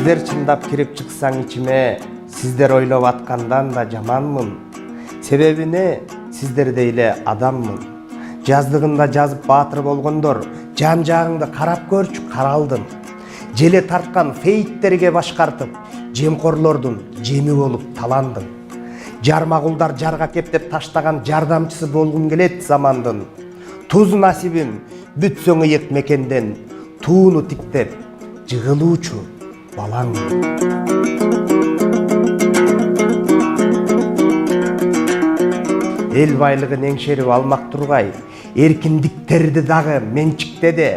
Сиздер чындап кирип чыксаң ичиме, сиздер ойлоп аткандан да жаманмын. Себебине сиздердей эле адаммын. Жаздыгында жазып баатыр болгондор, жан жагыңды карап көрчү, каралдым. Желе тарткан фейттерге башкартып, жемкорлордун жеми болуп таландым. Жармагулдар жарга кептеп таштаган жардамчысы болгум келет замандын. Туз насибим бүтсөң ыйык мекенден, тууну тиктеп жыгылуучу балаң. Эл байлыгын эңшерип алмак тургай, эркиндиктерди дагы менчиктеди.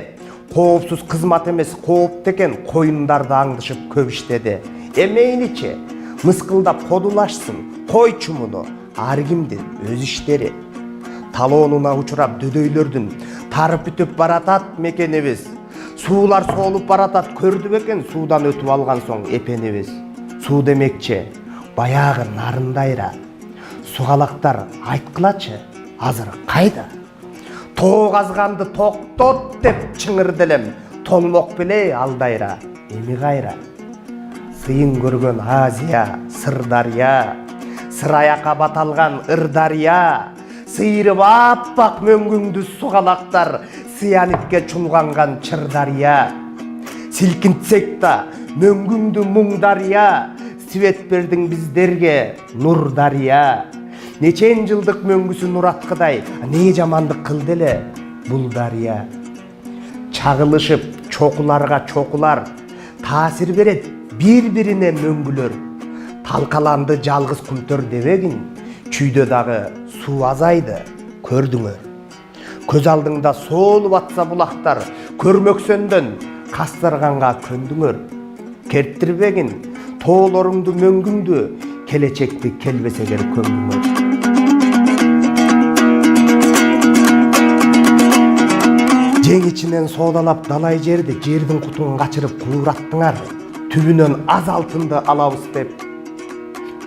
Коопсуз кызмат эмес, коопту экен, коюндарды аңдышып көп иштеди. Мейничи, мыскылдап кодулашсын, койчу муну, ар кимдин өз иштери. Талоонуна учурап дөдөйлөрдүн тарып бүтүп баратат мекенибиз. Суулар соолуп баратат, көрдү бекен суудан өтүп алган соң эпенибиз. Суу демекчи, баягы нарындайра. Сугалактар айткылачы, азыр кайда? Тоо казганды токтот деп чыңырделем, толмок беле алдайра, эми кайра. Сыйын көргөн Азия, Сырдария, сыраяка баталган Ырдария, сыйырып аппак мөңгүңдү сугалактар, сыянитке чулганган Чырдария. Силкинтсек да мөңгүңдү Муңдария, свет бердиң биздерге Нурдария. Нечен жылдык мөңгүсү нураткыдай, не жамандык кылды эле бул дария. Чагылышып чокуларга чокулар, таасир берет бири-бирине мөңгүлөр. Талкаланды жалгыз кумтөр дебегин, чүйдө дагы суу азайды, көрдүңөр. Көз алдыңда соолуп атса булактар, көрмөксөндөн кастырганга көндүңөр. Керттирбегин тоолоруңду мөңгүңдү, келечекти келбесегер көңдүңөр. Жең ичинен соодалап далай жердин кутун качырып куураттыңар. Түбүнөн аз алтынды алабыз деп,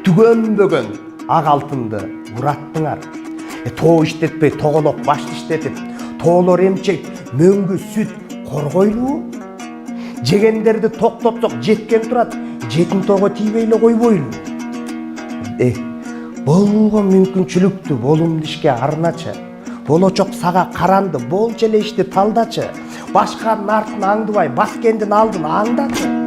түгөнбөгөн ак алтынды ураттыңар. Тоо иштетпей тоголок башты иштетип, тоолор эмчек, мөңгү сүт коргойлуу. Жегендерди токтотсок жеткен турат, жетин тоого тийбей эле койбойлу. Болгон мүмкүнчүлүктү болумду ишке арначы. Болочок сага каранды, болчу эле ишти талдачы. Башканын артын аңдыбай, баскендин алдын аңдачы.